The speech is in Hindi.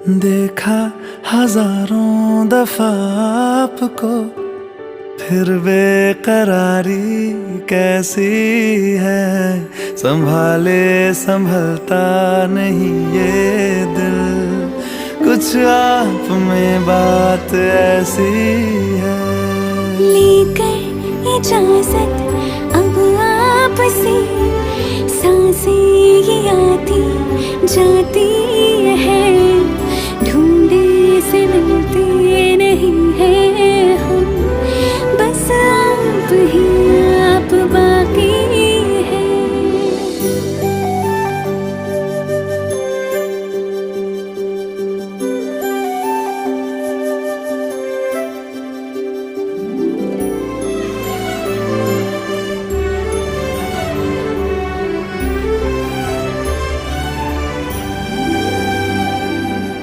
देखा हजारों दफा आपको, फिर बेकरारी कैसी है। संभाले संभलता नहीं ये दिल, कुछ आप में बात ऐसी है। लेकर इजाजत अब आपसे, सांसें ये आती जाती है।